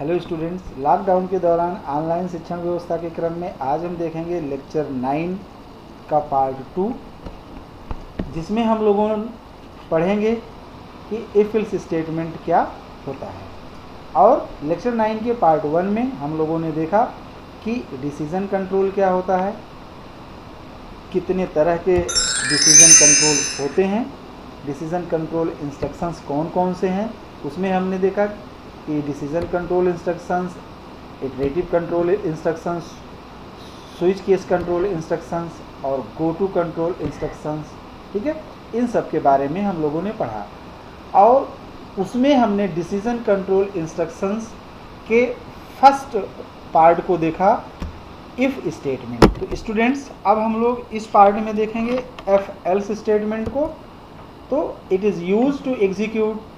Hello students, lockdown के दौरान online शिक्षण व्यवस्था के क्रम में आज हम देखेंगे लेक्चर 9 का पार्ट 2, जिसमें हम लोगों पढ़ेंगे कि इफ एल्स स्टेटमेंट क्या होता है। और लेक्चर 9 के पार्ट 1 में हम लोगों ने देखा कि डिसीजन कंट्रोल क्या होता है, कितने तरह के डिसीजन कंट्रोल होते हैं, डिसीजन कंट्रोल इंस्ट्रक्शंस कौन कौन से हैं। उसमें हमने देखा कि decision control instructions, iterative control instructions, switch case control instructions और गो टू कंट्रोल इंस्ट्रक्शंस, ठीक है। इन सब के बारे में हम लोगों ने पढ़ा और उसमें हमने डिसीजन कंट्रोल इंस्ट्रक्शंस के फर्स्ट पार्ट को देखा, इफ़ स्टेटमेंट। तो स्टूडेंट्स, अब हम लोग इस पार्ट में देखेंगे एफ एल्स स्टेटमेंट को। तो it is use to execute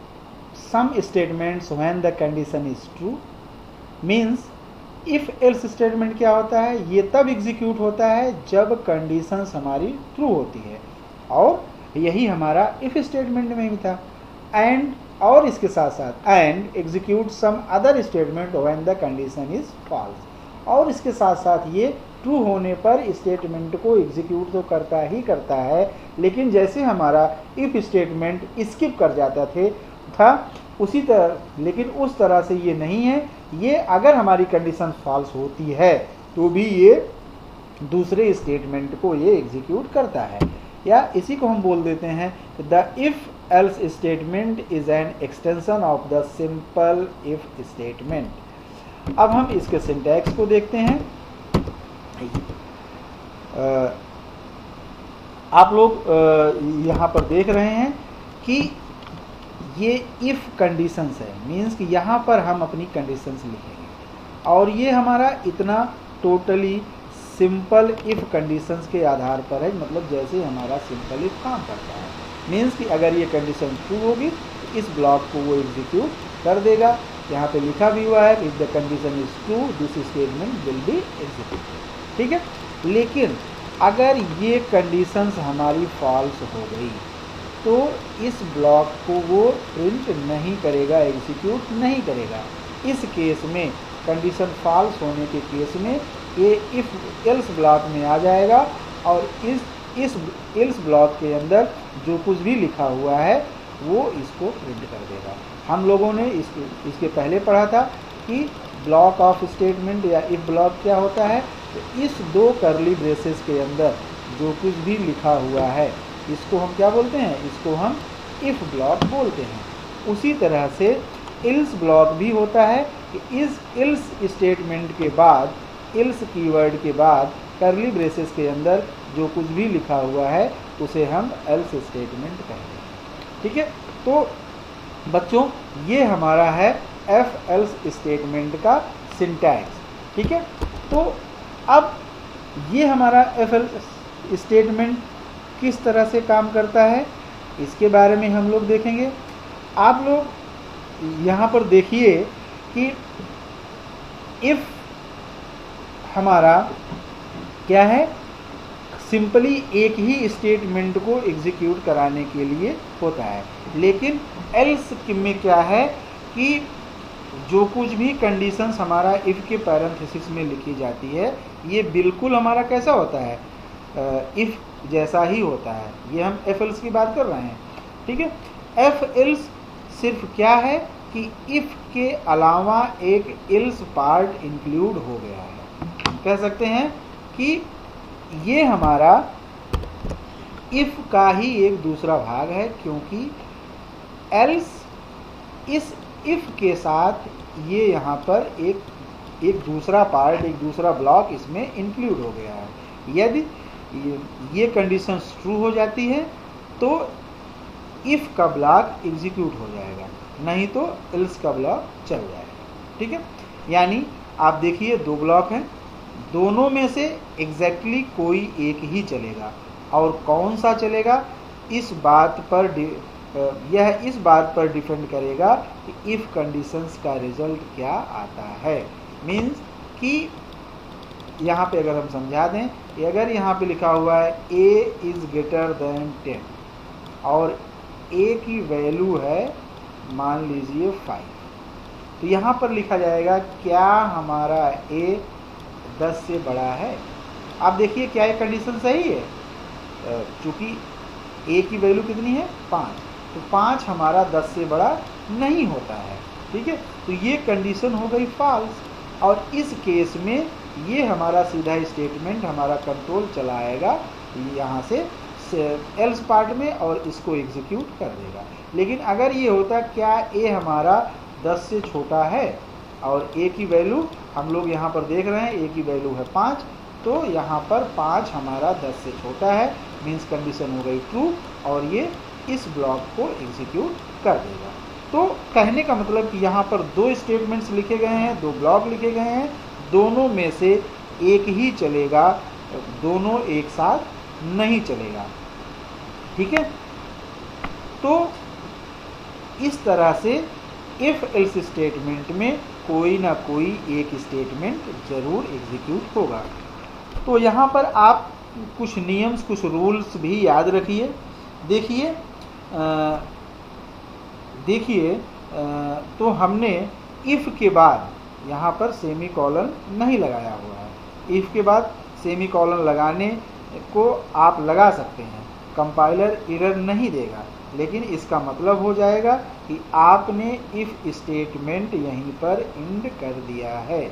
some statements when the condition is true, means if else statement क्या होता है, ये तब एग्जीक्यूट होता है जब कंडीशंस हमारी ट्रू होती है, और यही हमारा इफ स्टेटमेंट में भी था। एंड और इसके साथ साथ and execute some other statement when the condition is false, और इसके साथ साथ ये ट्रू होने पर स्टेटमेंट को एग्जीक्यूट तो करता ही करता है, लेकिन जैसे हमारा इफ स्टेटमेंट स्किप कर जाता था उसी तरह, लेकिन उस तरह से ये नहीं है। ये अगर हमारी कंडीशन फॉल्स होती है तो भी ये दूसरे स्टेटमेंट को ये एग्जीक्यूट करता है, या इसी को हम बोल देते हैं the if else statement is an extension of the simple if statement. अब हम इसके सिंटैक्स को देखते हैं। आप लोग यहाँ पर देख रहे हैं कि ये इफ़ कंडीशंस है, मीन्स कि यहाँ पर हम अपनी कंडीशंस लिखेंगे, और ये हमारा इतना टोटली सिंपल इफ़ कंडीशंस के आधार पर है, मतलब जैसे हमारा सिंपल इफ काम करता है। मीन्स कि अगर ये कंडीशन ट्रू होगी तो इस ब्लॉक को वो एग्जीक्यूट कर देगा। यहाँ पे लिखा भी हुआ है if the condition is true this statement will be executed, ठीक है। लेकिन अगर ये कंडीशंस हमारी फॉल्स हो गई तो इस ब्लॉक को वो प्रिंट नहीं करेगा, एग्जीक्यूट नहीं करेगा। इस केस में कंडीशन फॉल्स होने के केस में ये इफ एल्स ब्लॉक में आ जाएगा, और इस एल्स ब्लॉक के अंदर जो कुछ भी लिखा हुआ है वो इसको प्रिंट कर देगा। हम लोगों ने इसके पहले पढ़ा था कि ब्लॉक ऑफ स्टेटमेंट या इफ ब्लॉक क्या होता है। तो इस दो करली ब्रेसेस के अंदर जो कुछ भी लिखा हुआ है इसको हम क्या बोलते हैं, इसको हम इफ़ ब्लॉक बोलते हैं। उसी तरह से इल्स ब्लॉक भी होता है कि इस इल्स स्टेटमेंट के बाद, इल्स कीवर्ड के बाद करली ब्रेसेस के अंदर जो कुछ भी लिखा हुआ है उसे हम एल्स स्टेटमेंट कहते हैं, ठीक है। तो बच्चों, ये हमारा है एफ एल्स स्टेटमेंट का सिंटैक्स, ठीक है। तो अब ये हमारा एफ एल्स स्टेटमेंट किस तरह से काम करता है इसके बारे में हम लोग देखेंगे। आप लोग यहाँ पर देखिए कि इफ हमारा क्या है, सिंपली एक ही स्टेटमेंट को एग्जीक्यूट कराने के लिए होता है। लेकिन एल्स में क्या है कि जो कुछ भी कंडीशंस हमारा इफ़ के पैरेंथेसिस में लिखी जाती है ये बिल्कुल हमारा कैसा होता है, इफ़ जैसा ही होता है। ये हम एफ एल्स की बात कर रहे हैं, ठीक है। एफ एल्स सिर्फ क्या है कि इफ़ के अलावा एक एल्स पार्ट इंक्लूड हो गया है। हम कह सकते हैं कि ये हमारा इफ़ का ही एक दूसरा भाग है, क्योंकि एल्स इस इफ़ के साथ ये यहाँ पर एक दूसरा पार्ट, एक दूसरा ब्लॉक इसमें इंक्लूड हो गया है। यदि ये कंडीशन ट्रू हो जाती है तो इफ़ का ब्लॉक एग्जीक्यूट हो जाएगा, नहीं तो एल्स का ब्लॉक चल जाएगा, ठीक है। यानी आप देखिए दो ब्लॉक हैं, दोनों में से एग्जैक्टली कोई एक ही चलेगा, और कौन सा चलेगा इस बात पर यह इस बात पर डिपेंड करेगा कि इफ़ कंडीशंस का रिजल्ट क्या आता है। मीन्स कि यहाँ पे अगर हम समझा दें कि अगर यहाँ पे लिखा हुआ है a इज़ ग्रेटर देन 10 और a की वैल्यू है मान लीजिए 5, तो यहाँ पर लिखा जाएगा क्या हमारा a 10 से बड़ा है। आप देखिए क्या ये कंडीशन सही है, चूँकि a की वैल्यू कितनी है 5, तो 5 हमारा 10 से बड़ा नहीं होता है। ठीक है, तो ये कंडीशन हो गई फॉल्स, और इस केस में ये हमारा सीधा स्टेटमेंट हमारा कंट्रोल चलाएगा यहाँ से एल्स पार्ट में और इसको एग्जीक्यूट कर देगा। लेकिन अगर ये होता क्या a हमारा 10 से छोटा है और a की वैल्यू हम लोग यहाँ पर देख रहे हैं a की वैल्यू है 5, तो यहाँ पर 5 हमारा 10 से छोटा है, मीन्स कंडीशन हो गई ट्रू और ये इस ब्लॉक को एग्जीक्यूट कर देगा। तो कहने का मतलब कि यहाँ पर दो स्टेटमेंट्स लिखे गए हैं, दो ब्लॉक लिखे गए हैं, दोनों में से एक ही चलेगा, दोनों एक साथ नहीं चलेगा। ठीक है, तो इस तरह से इफ एल्स स्टेटमेंट में कोई ना कोई एक स्टेटमेंट जरूर एग्जीक्यूट होगा। तो यहाँ पर आप कुछ नियम्स कुछ रूल्स भी याद रखिए। देखिए तो हमने इफ़ के बाद यहाँ पर सेमी कॉलन नहीं लगाया हुआ है। इफ़ के बाद सेमी कॉलन लगाने को आप लगा सकते हैं, कंपाइलर एरर नहीं देगा, लेकिन इसका मतलब हो जाएगा कि आपने इफ़ स्टेटमेंट यहीं पर एंड कर दिया है।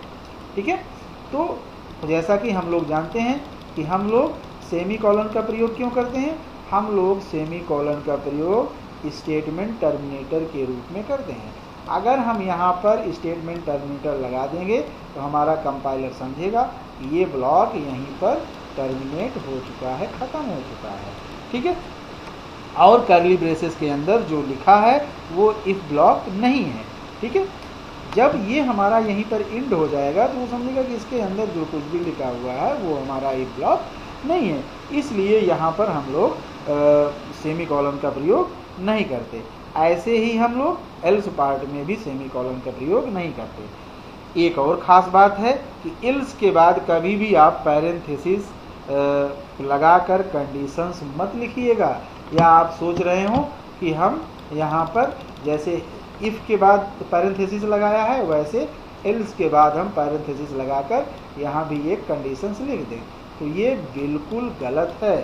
ठीक है, तो जैसा कि हम लोग जानते हैं कि हम लोग सेमी कॉलन का प्रयोग क्यों करते हैं, हम लोग सेमी कॉलन का प्रयोग स्टेटमेंट टर्मिनेटर के रूप में करते हैं। अगर हम यहाँ पर स्टेटमेंट टर्मिनेटर लगा देंगे तो हमारा कंपाइलर समझेगा कि ये ब्लॉक यहीं पर टर्मिनेट हो चुका है, ख़त्म हो चुका है। ठीक है, और कर्ली ब्रेसेस के अंदर जो लिखा है वो इफ ब्लॉक नहीं है। ठीक है, जब ये हमारा यहीं पर एंड हो जाएगा तो वो समझेगा कि इसके अंदर जो कुछ भी लिखा हुआ है वो हमारा इफ ब्लॉक नहीं है, इसलिए यहाँ पर हम लोग सेमी कॉलन का प्रयोग नहीं करते। ऐसे ही हम लोग एल्स पार्ट में भी सेमी कॉलन का प्रयोग नहीं करते। एक और ख़ास बात है कि एल्स के बाद कभी भी आप पैरेंथेसिस लगाकर कंडीशंस मत लिखिएगा, या आप सोच रहे हो कि हम यहाँ पर जैसे इफ़ के बाद पैरेंथेसिस लगाया है वैसे एल्स के बाद हम पैरेंथेसिस लगाकर यहाँ भी एक कंडीशंस लिख दें, तो ये बिल्कुल गलत है।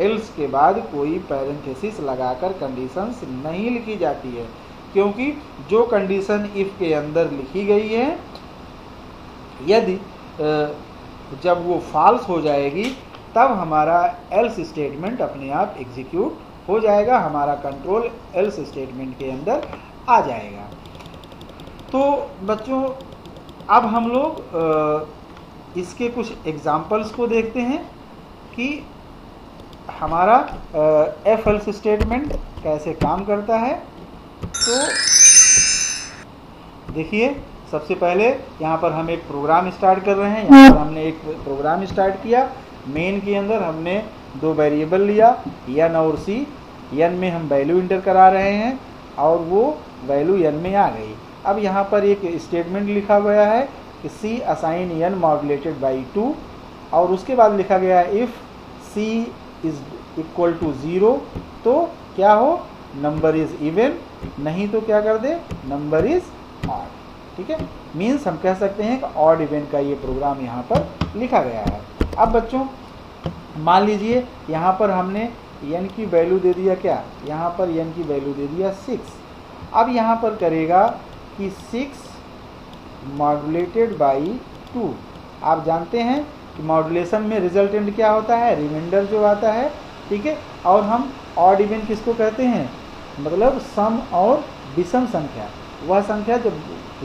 एल्स के बाद कोई पैरेंथेसिस लगाकर कंडीशंस नहीं लिखी जाती है, क्योंकि जो कंडीशन इफ़ के अंदर लिखी गई है यदि जब वो फॉल्स हो जाएगी तब हमारा एल्स स्टेटमेंट अपने आप एग्जीक्यूट हो जाएगा, हमारा कंट्रोल एल्स स्टेटमेंट के अंदर आ जाएगा। तो बच्चों अब हम लोग इसके कुछ एग्जाम्पल्स को देखते हैं कि हमारा एफ एल्स स्टेटमेंट कैसे काम करता है। तो देखिए सबसे पहले यहाँ पर हम एक प्रोग्राम स्टार्ट कर रहे हैं। यहाँ पर हमने एक प्रोग्राम स्टार्ट किया, मेन के अंदर हमने दो वेरिएबल लिया n और c। n में हम वैल्यू इंटर करा रहे हैं और वो वैल्यू n में आ गई। अब यहाँ पर एक स्टेटमेंट लिखा गया है कि c assign n modulated by 2, और उसके बाद लिखा गया है if c is equal to 0 तो क्या हो, नंबर इज इवन, नहीं तो क्या कर दे, नंबर इज ऑड। ठीक है, मीन्स हम कह सकते हैं कि ऑड इवन का ये प्रोग्राम यहाँ पर लिखा गया है। अब बच्चों मान लीजिए यहाँ पर हमने n की वैल्यू दे दिया, क्या यहाँ पर n की वैल्यू दे दिया 6। अब यहाँ पर करेगा कि 6 मॉड्यूलेटेड बाई 2। आप जानते हैं कि मॉड्यूलेशन में रिजल्टेंट क्या होता है, रिमाइंडर जो आता है। ठीक है, और हम ऑड इवन किसको कहते हैं, मतलब सम और विषम संख्या, वह संख्या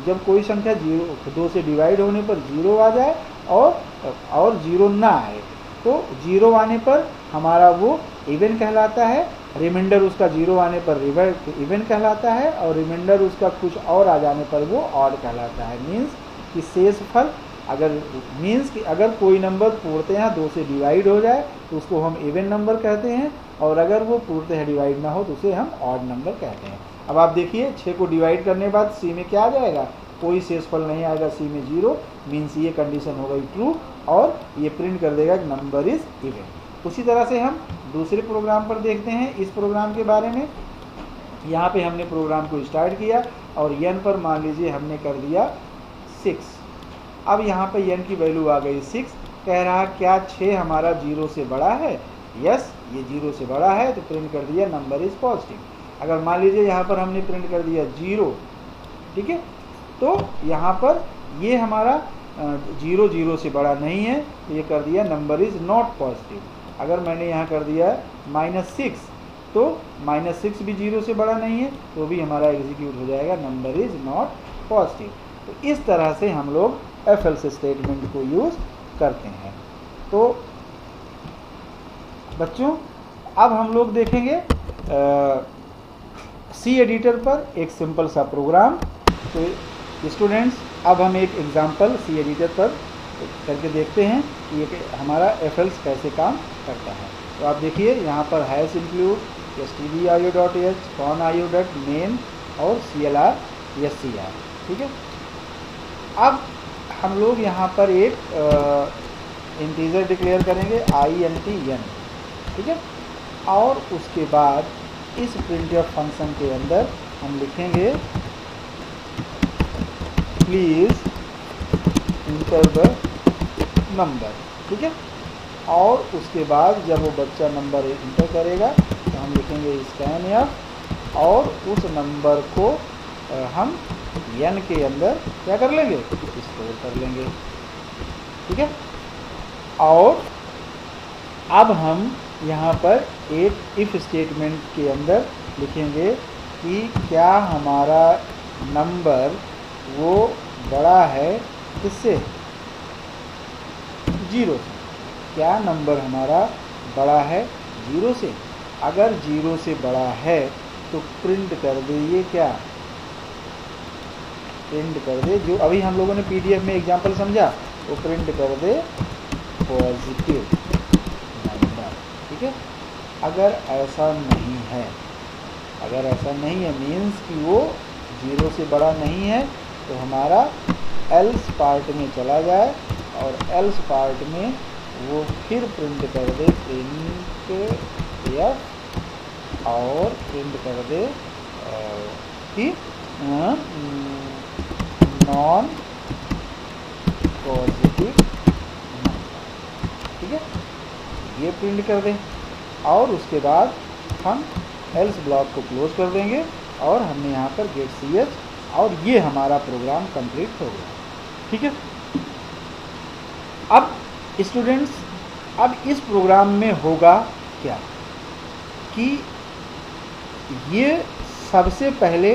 जब कोई संख्या 2 से डिवाइड होने पर 0 आ जाए और 0 ना आए, तो 0 आने पर हमारा वो इवन कहलाता है, रिमाइंडर उसका 0 आने पर इवन कहलाता है, और रिमाइंडर उसका कुछ और आ जाने पर वो ऑड कहलाता है। मीन्स कि शेषफल अगर कोई नंबर पूर्णतः 2 से डिवाइड हो जाए तो उसको हम इवन नंबर कहते हैं, और अगर वो पूर्णतः डिवाइड ना हो तो उसे हम ऑड नंबर कहते हैं। अब आप देखिए 6 को डिवाइड करने के बाद सी में क्या आ जाएगा, कोई शेषफल नहीं आएगा, सी में 0, मीन्स ये कंडीशन हो गई ट्रू, और ये प्रिंट कर देगा कि नंबर इज इवन। उसी तरह से हम दूसरे प्रोग्राम पर देखते हैं इस प्रोग्राम के बारे में। यहाँ पे हमने प्रोग्राम को स्टार्ट किया और n पर मान लीजिए हमने कर दिया 6। अब यहाँ पे n की वैल्यू आ गई 6। कह रहा क्या 6 हमारा 0 से बड़ा है? यस, ये 0 से बड़ा है, तो प्रिंट कर दिया नंबर इज पॉजिटिव। अगर मान लीजिए यहाँ पर हमने प्रिंट कर दिया 0, ठीक है, तो यहाँ पर ये हमारा 0 0 से बड़ा नहीं है, तो ये कर दिया नंबर इज नॉट पॉजिटिव। अगर मैंने यहाँ कर दिया -6, तो -6 भी 0 से बड़ा नहीं है, तो भी हमारा एग्जीक्यूट हो जाएगा नंबर इज नॉट पॉजिटिव। तो इस तरह से हम लोग एफ एल्स स्टेटमेंट को यूज़ करते हैं। तो बच्चों अब हम लोग देखेंगे सी एडिटर पर एक सिंपल सा प्रोग्राम। तो स्टूडेंट्स अब हम एक एग्जांपल सी एडिटर पर करके देखते हैं कि ये हमारा एफ एल्स कैसे काम करता है। तो आप देखिए यहाँ पर हैश इंक्लूड stdio.h con.io.main और clr scr, ठीक है। अब हम लोग यहाँ पर एक इंटीजर डिक्लेयर करेंगे int n, ठीक है, और उसके बाद इस printf फंक्शन के अंदर हम लिखेंगे प्लीज इंटर द नंबर, ठीक है। और उसके बाद जब वो बच्चा नंबर इंटर करेगा तो हम लिखेंगे scanf और उस नंबर को हम n के अंदर क्या कर लेंगे? स्टोर कर लेंगे, ठीक है। और अब हम यहाँ पर एक इफ स्टेटमेंट के अंदर लिखेंगे कि क्या हमारा नंबर वो बड़ा है किससे? 0 से। क्या नंबर हमारा बड़ा है 0 से? अगर 0 से बड़ा है तो प्रिंट कर दे, ये क्या प्रिंट कर दे, जो अभी हम लोगों ने पीडीएफ में एग्जांपल समझा, वो प्रिंट कर दे पॉजिटिव नंबर, ठीक है। अगर ऐसा नहीं है, अगर ऐसा नहीं है मीन्स कि वो 0 से बड़ा नहीं है, तो हमारा एल्स पार्ट में चला जाए और एल्स पार्ट में वो फिर प्रिंट कर दे प्रिंट एफ और प्रिंट कर दे कि नॉन पॉजिटिव नंबर, ठीक है, ये प्रिंट कर दें। और उसके बाद हम एल्स ब्लॉक को क्लोज कर देंगे और हमने यहाँ पर गेट ch और ये हमारा प्रोग्राम कंप्लीट हो गया, ठीक है। अब स्टूडेंट्स अब इस प्रोग्राम में होगा क्या कि ये सबसे पहले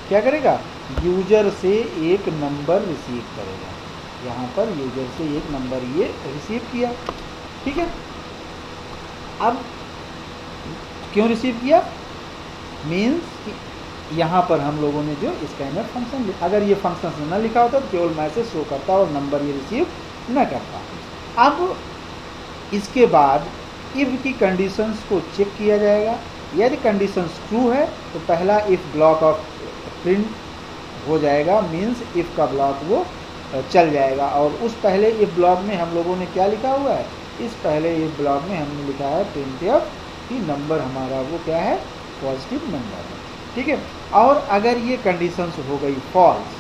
क्या करेगा? यूजर से एक नंबर रिसीव करेगा। यहाँ पर यूजर से एक नंबर ये रिसीव किया, ठीक है। अब क्यों रिसीव किया? मीन्स यहाँ पर हम लोगों ने जो स्कैनर फंक्शन, अगर ये फंक्शन न लिखा होता तो केवल मैसेज शो करता और नंबर ये रिसीव न करता। अब इसके बाद इफ की कंडीशंस को चेक किया जाएगा। यदि कंडीशंस ट्रू है तो पहला इफ ब्लॉक ऑफ प्रिंट हो जाएगा, मीन्स इफ का ब्लॉक वो चल जाएगा। और उस पहले इफ ब्लॉक में हम लोगों ने क्या लिखा हुआ है? इस पहले इफ ब्लॉक में हमने लिखा है प्रिंटफ कि नंबर हमारा वो क्या है? पॉजिटिव नंबर है, ठीक है। और अगर ये कंडीशंस हो गई फॉल्स,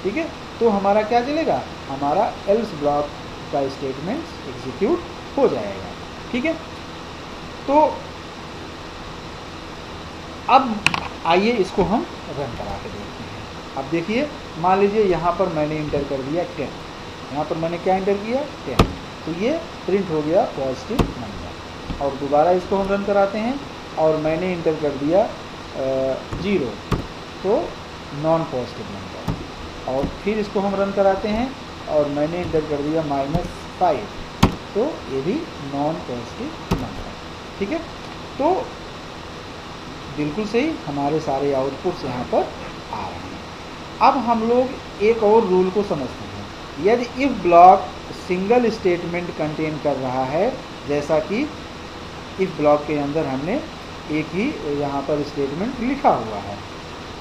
ठीक है, तो हमारा क्या चलेगा? हमारा एल्स ब्लॉक का स्टेटमेंट एग्जीक्यूट हो जाएगा, ठीक है। तो अब आइए इसको हम रन करा के देखते हैं। अब देखिए, मान लीजिए यहाँ पर मैंने इंटर कर दिया 10, यहाँ पर मैंने क्या इंटर किया? 10, तो ये प्रिंट हो गया पॉजिटिव नंबर। और दोबारा इसको हम रन कराते हैं और मैंने इंटर कर दिया 0, तो नॉन पॉजिटिव नंबर। और फिर इसको हम रन कराते हैं और मैंने इंटर कर दिया -5, तो ये भी नॉन पॉजिटिव नंबर, ठीक है। तो बिल्कुल सही, हमारे सारे आउटपुट्स यहाँ पर आ रहे हैं। अब हम लोग एक और रूल को समझते हैं। यदि if block single statement contain कर रहा है, जैसा कि इफ ब्लॉक के अंदर हमने एक ही यहाँ पर स्टेटमेंट लिखा हुआ है,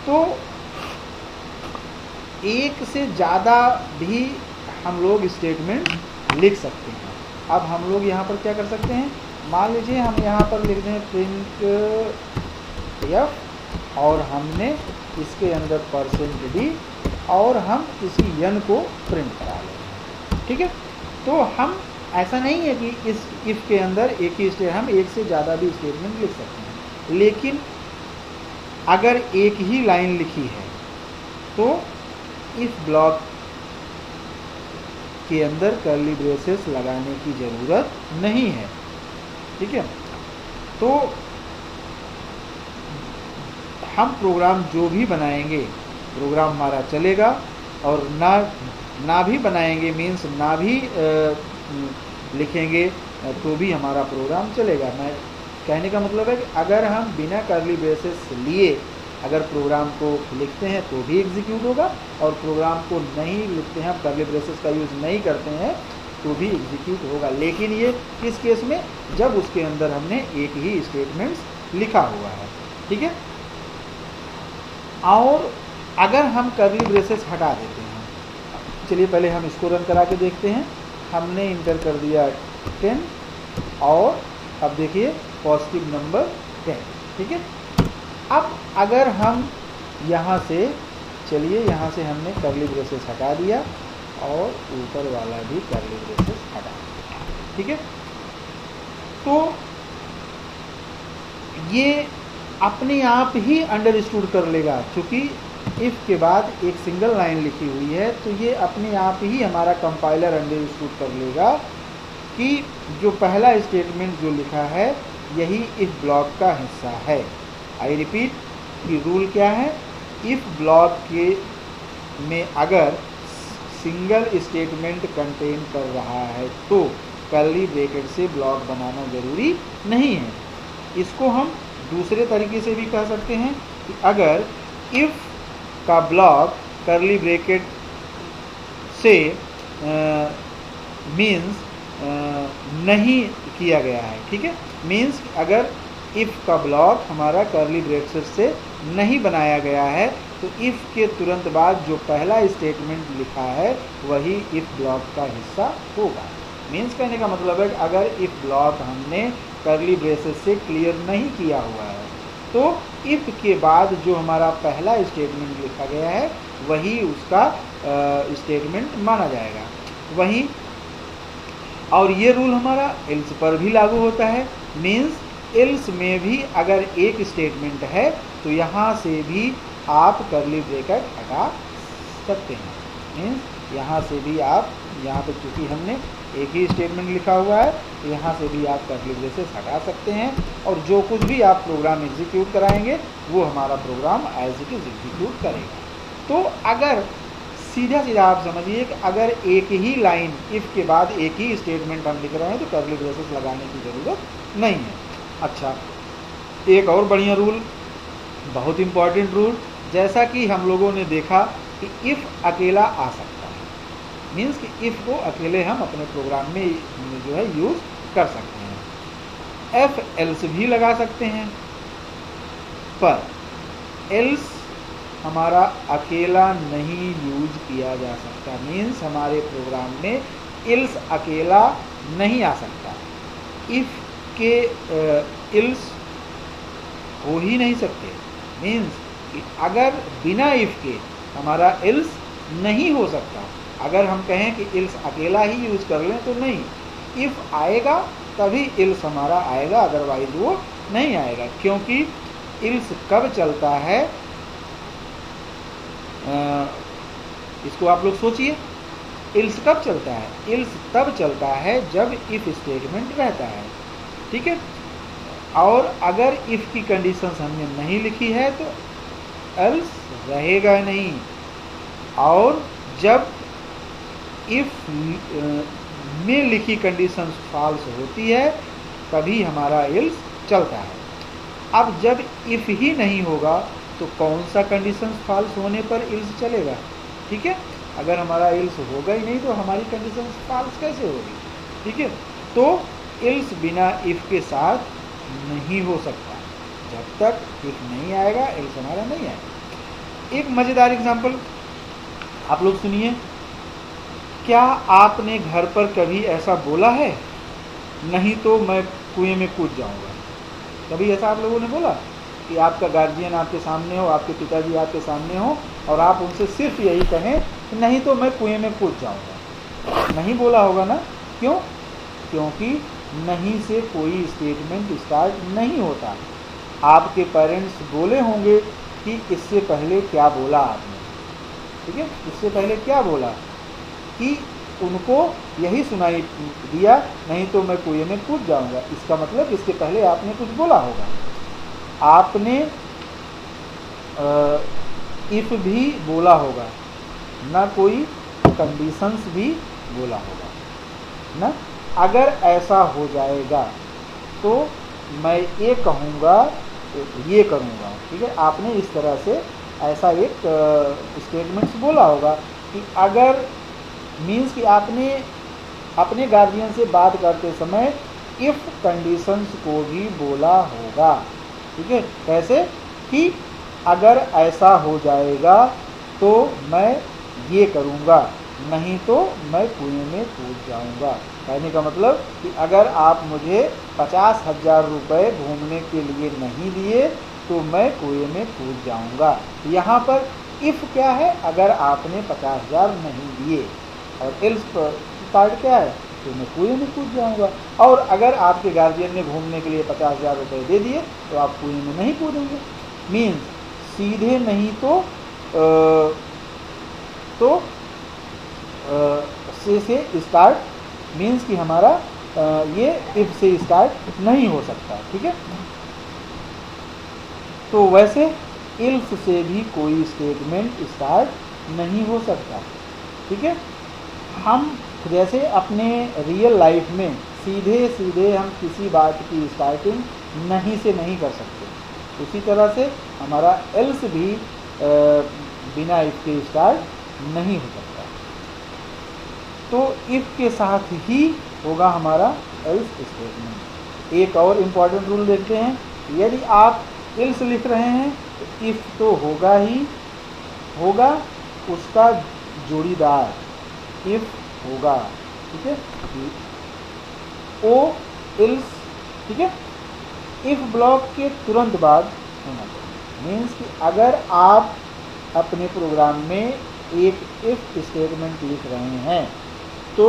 तो एक से ज़्यादा भी हम लोग स्टेटमेंट लिख सकते हैं। अब हम लोग यहाँ पर क्या कर सकते हैं? मान लीजिए हम यहाँ पर लिख दें प्रिंट एफ और हमने इसके अंदर %d और हम इसी n को प्रिंट करा लेंगे। ठीक है, तो हम ऐसा नहीं है कि इस इफ़ के अंदर एक ही स्टेट, हम एक से ज़्यादा भी स्टेटमेंट लिख सकते हैं, लेकिन अगर एक ही लाइन लिखी है तो इफ ब्लॉक के अंदर कर्ली ब्रेसेस लगाने की ज़रूरत नहीं है। ठीक है, तो हम प्रोग्राम जो भी बनाएंगे प्रोग्राम हमारा चलेगा, और ना भी बनाएंगे मीन्स ना भी लिखेंगे तो भी हमारा प्रोग्राम चलेगा। मैं कहने का मतलब है कि अगर हम बिना कर्ली ब्रेसेस लिए अगर प्रोग्राम को लिखते हैं तो भी एग्जीक्यूट होगा, और प्रोग्राम को नहीं लिखते हैं, कर्ली ब्रेसेस का यूज़ नहीं करते हैं तो भी एग्जीक्यूट होगा। लेकिन ये किस केस में, जब उसके अंदर हमने एक ही स्टेटमेंट्स लिखा हुआ है। ठीक है, और अगर हम कर्ली ब्रेसेस हटा देते हैं, चलिए पहले हम इसको रन करा के देखते हैं। हमने इंटर कर दिया 10 और अब देखिए पॉजिटिव नंबर 10। ठीक है, अब अगर हम यहाँ से, चलिए यहाँ से हमने कर्ली ब्रेसेस हटा दिया और ऊपर वाला भी कर्ली ब्रेसेस हटा दिया। ठीक है, तो ये अपने आप ही अंडरस्टूड कर लेगा, क्योंकि इफ़ के बाद एक सिंगल लाइन लिखी हुई है तो ये अपने आप ही हमारा कंपाइलर अंडरस्टूड कर लेगा कि जो पहला स्टेटमेंट जो लिखा है यही इफ़ ब्लॉक का हिस्सा है। आई रिपीट कि रूल क्या है, इफ़ ब्लॉक के में अगर सिंगल स्टेटमेंट कंटेन कर रहा है तो कर्ली ब्रैकेट से ब्लॉक बनाना ज़रूरी नहीं है। इसको हम दूसरे तरीके से भी कह सकते हैं कि अगर इफ़ का ब्लॉक कर्ली ब्रैकेट से मीन्स नहीं किया गया है। ठीक है, मीन्स अगर इफ़ का ब्लॉक हमारा कर्ली ब्रैकेट से नहीं बनाया गया है तो इफ़ के तुरंत बाद जो पहला स्टेटमेंट लिखा है वही इफ़ ब्लॉक का हिस्सा होगा। मीन्स कहने का मतलब है कि अगर इफ़ ब्लॉक हमने कर्ली ब्रेसेस से क्लियर नहीं किया हुआ है तो इफ़ के बाद जो हमारा पहला स्टेटमेंट लिखा गया है वही उसका स्टेटमेंट माना जाएगा। वहीं और ये रूल हमारा एल्स पर भी लागू होता है। मीन्स एल्स में भी अगर एक स्टेटमेंट है तो यहाँ से भी आप कर्ली ब्रैकेट हटा सकते हैं। मीन्स यहाँ से भी आप, यहाँ पे चूँकि हमने एक ही स्टेटमेंट लिखा हुआ है तो यहाँ से भी आप कर्ली ब्रेसेस हटा सकते हैं, और जो कुछ भी आप प्रोग्राम एग्जीक्यूट कराएंगे वो हमारा program as it is execute करेगा। तो अगर सीधा आप समझिए कि अगर एक ही लाइन इफ़ के बाद एक ही स्टेटमेंट हम लिख रहे हैं तो कर्ली ब्रेसेस लगाने की ज़रूरत नहीं है। अच्छा, एक और बढ़िया रूल, बहुत इम्पॉर्टेंट रूल, जैसा कि हम लोगों ने देखा कि इफ़ अकेला आ सकता है, मीन्स कि इफ़ को अकेले हम अपने प्रोग्राम में जो है यूज़ कर सकते हैं। एफ एल्स भी लगा सकते हैं, पर एल्स हमारा अकेला नहीं यूज किया जा सकता। मीन्स हमारे प्रोग्राम में एल्स अकेला नहीं आ सकता। इफ़ के एल्स हो ही नहीं सकते। मीन्स अगर बिना इफ़ के हमारा एल्स नहीं हो सकता। अगर हम कहें कि एल्स अकेला ही यूज़ कर लें तो नहीं, इफ़ आएगा तभी एल्स हमारा आएगा, अदरवाइज वो नहीं आएगा। क्योंकि एल्स कब चलता है, इसको आप लोग सोचिए, एल्स कब चलता है? एल्स तब चलता है जब इफ़ स्टेटमेंट रहता है। ठीक है, और अगर इफ़ की कंडीशंस हमने नहीं लिखी है तो एल्स रहेगा नहीं, और जब इफ़ में लिखी कंडीशंस फॉल्स होती है तभी हमारा एल्स चलता है। अब जब इफ़ ही नहीं होगा तो कौन सा कंडीशंस फॉल्स होने पर एल्स चलेगा? ठीक है, अगर हमारा एल्स होगा ही नहीं तो हमारी कंडीशंस फॉल्स कैसे होगी? ठीक है, तो एल्स बिना इफ़ के साथ नहीं हो सकता। जब तक इफ़ नहीं आएगा एल्स हमारा नहीं आएगा। एक मज़ेदार एग्जाम्पल आप लोग सुनिए। क्या आपने घर पर कभी ऐसा बोला है, नहीं तो मैं कुएं में कूद जाऊंगा? कभी ऐसा आप लोगों ने बोला? कि आपका गार्जियन आपके सामने हो, आपके पिताजी आपके सामने हो, और आप उनसे सिर्फ यही कहें कि नहीं तो मैं कुएं में कूद जाऊंगा। नहीं बोला होगा ना? क्यों? क्योंकि नहीं से कोई स्टेटमेंट स्टार्ट नहीं होता। आपके पेरेंट्स बोले होंगे कि इससे पहले क्या बोला आपने, ठीक है, इससे पहले क्या बोला, कि उनको यही सुनाई दिया, नहीं तो मैं कुएं में कूद जाऊंगा। इसका मतलब इसके पहले आपने कुछ बोला होगा। आपने इफ भी बोला होगा ना, कोई कंडीशंस भी बोला होगा ना। अगर ऐसा हो जाएगा तो मैं ये कहूँगा, ये करूँगा, ठीक है। आपने इस तरह से ऐसा एक स्टेटमेंट्स बोला होगा कि अगर, मीन्स कि आपने अपने गार्जियन से बात करते समय इफ़ कंडीशंस को भी बोला होगा, ठीक है। कैसे? कि अगर ऐसा हो जाएगा तो मैं ये करूँगा, नहीं तो मैं कुएं में कूद जाऊँगा। कहने का मतलब कि अगर आप मुझे 50,000 रुपये घूमने के लिए नहीं दिए तो मैं कुएं में कूद जाऊँगा। यहाँ पर इफ़ क्या है? अगर आपने 50,000 नहीं दिए, और एल्स पार्ट क्या है? तो मैं कुएं में कूद जाऊँगा। और अगर आपके गार्जियन ने घूमने के लिए 50,000 रुपये दे दिए तो आप कुएं में नहीं कूदेंगे। मीन्स सीधे नहीं तो से स्टार्ट, मीन्स कि हमारा ये इफ से स्टार्ट नहीं हो सकता, ठीक है। तो वैसे इल्स से भी कोई स्टेटमेंट स्टार्ट नहीं हो सकता, ठीक है। हम जैसे अपने रियल लाइफ में सीधे सीधे हम किसी बात की स्टार्टिंग नहीं से नहीं कर सकते, उसी तरह से हमारा एल्स भी बिना इफ के स्टार्ट नहीं हो सकता। तो इफ के साथ ही होगा हमारा एल्स स्टेटमेंट। एक और इम्पॉर्टेंट रूल देखते हैं, यदि आप एल्स लिख रहे हैं तो इफ तो होगा ही होगा, उसका जोड़ीदार इफ होगा, ठीक है, ओ एल्स, ठीक है। इफ ब्लॉक के तुरंत बाद होना चाहिए। मीन्स कि अगर आप अपने प्रोग्राम में एक इफ स्टेटमेंट लिख रहे हैं तो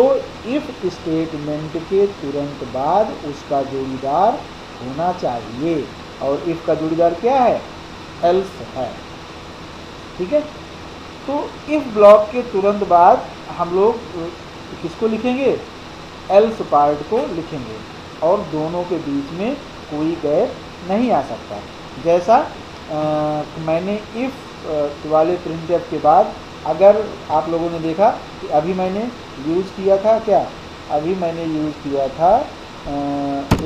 इफ स्टेटमेंट के तुरंत बाद उसका जोड़ीदार होना चाहिए, और इफ का जोड़ीदार क्या है? एल्स है, ठीक है। तो इफ ब्लॉक के तुरंत बाद हम लोग किसको लिखेंगे? एल्स पार्ट को लिखेंगे, और दोनों के बीच में कोई गैप नहीं आ सकता। जैसा मैंने इफ वाले प्रिंटफ के बाद, अगर आप लोगों ने देखा कि अभी मैंने यूज़ किया था क्या, अभी मैंने यूज़ किया था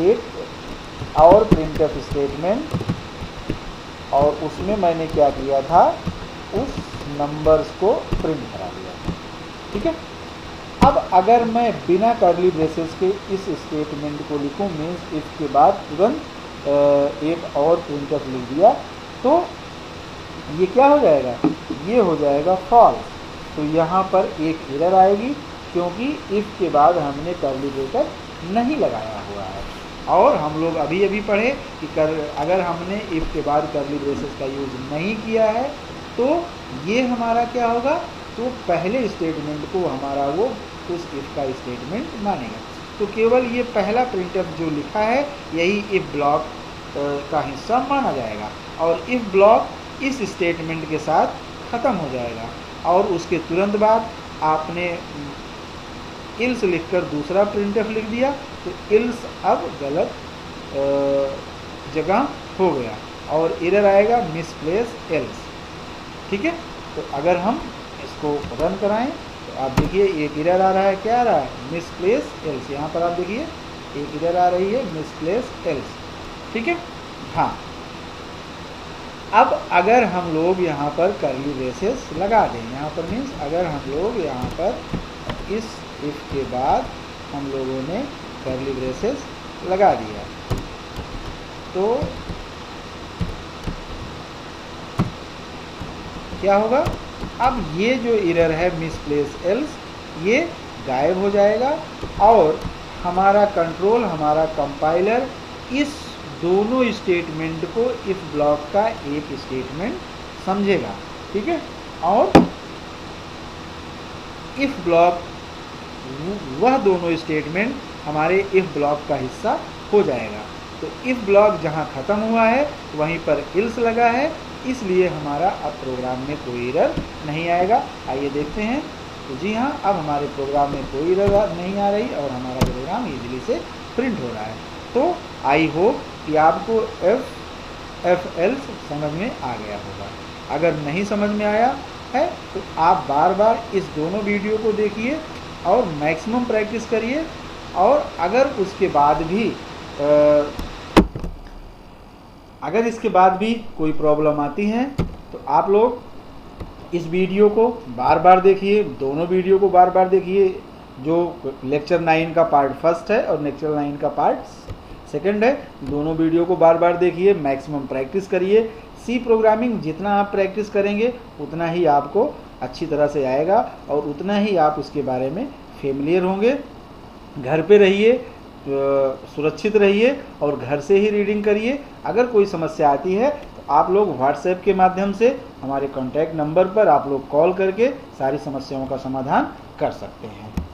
एक और प्रिंटफ स्टेटमेंट, और उसमें मैंने क्या किया था? उस नंबर्स को प्रिंट करा दिया, ठीक है। अब अगर मैं बिना कर्ली ब्रेसेस के इस स्टेटमेंट को लिखूं, मीन्स इफ के बाद तुरंत एक और प्रिंटफ लिख दिया, तो ये क्या हो जाएगा? ये हो जाएगा फॉल्स। तो यहाँ पर एक एरर आएगी, क्योंकि इफ के बाद हमने कर्ली ब्रेसेस नहीं लगाया हुआ है। और हम लोग अभी अभी पढ़े कि अगर हमने इफ के बाद कर्ली ब्रेसेस का यूज़ नहीं किया है तो ये हमारा क्या होगा? तो पहले स्टेटमेंट को हमारा वो उस इफ का स्टेटमेंट मानेगा। तो केवल ये पहला प्रिंटफ जो लिखा है यही इफ ब्लॉक का हिस्सा माना जाएगा, और इफ ब्लॉक इस स्टेटमेंट के साथ ख़त्म हो जाएगा। और उसके तुरंत बाद आपने इल्स लिखकर दूसरा प्रिंटफ लिख दिया, तो इल्स अब गलत जगह हो गया, और एरर आएगा मिसप्लेस एल्स, ठीक है। तो अगर हम इसको रन कराएं तो आप देखिए एक एरर आ रहा है, क्या आ रहा है? Misplace else. यहाँ पर आप देखिए एक एरर आ रही है, मिसप्लेस एल्स, ठीक है। हाँ, अब अगर हम लोग यहाँ पर कर्ली ब्रेसेस लगा दें, यहाँ पर मीन्स अगर हम लोग यहाँ पर इस इफ के बाद हम लोगों ने कर्ली ब्रेसेस लगा दिया, तो क्या होगा? अब ये जो एरर है मिसप्लेस एल्स, ये गायब हो जाएगा, और हमारा कंट्रोल, हमारा कंपाइलर इस दोनों स्टेटमेंट को इफ ब्लॉक का एक स्टेटमेंट समझेगा, ठीक है। और इफ ब्लॉक वह दोनों स्टेटमेंट हमारे इफ ब्लॉक का हिस्सा हो जाएगा। तो इफ ब्लॉक जहां ख़त्म हुआ है वहीं पर इल्स लगा है, इसलिए हमारा अब प्रोग्राम में कोई एरर नहीं आएगा। आइए देखते हैं। तो जी हाँ, अब हमारे प्रोग्राम में कोई एरर नहीं आ रही और हमारा प्रोग्राम इजीली से प्रिंट हो रहा है। तो आई होप कि आपको एफ एल्स समझ में आ गया होगा। अगर नहीं समझ में आया है तो आप बार बार इस दोनों वीडियो को देखिए और मैक्सिमम प्रैक्टिस करिए। और अगर इसके बाद भी कोई प्रॉब्लम आती है तो आप लोग इस वीडियो को बार बार देखिए, दोनों वीडियो को बार बार देखिए, जो लेक्चर 9 का पार्ट फर्स्ट है और लेक्चर 9 का पार्ट सेकंड है। दोनों वीडियो को बार बार देखिए, मैक्सिमम प्रैक्टिस करिए। सी प्रोग्रामिंग जितना आप प्रैक्टिस करेंगे उतना ही आपको अच्छी तरह से आएगा और उतना ही आप उसके बारे में फेमिलियर होंगे। घर पे रहिए, सुरक्षित रहिए और घर से ही रीडिंग करिए। अगर कोई समस्या आती है तो आप लोग व्हाट्सएप के माध्यम से हमारे कॉन्टैक्ट नंबर पर आप लोग कॉल करके सारी समस्याओं का समाधान कर सकते हैं।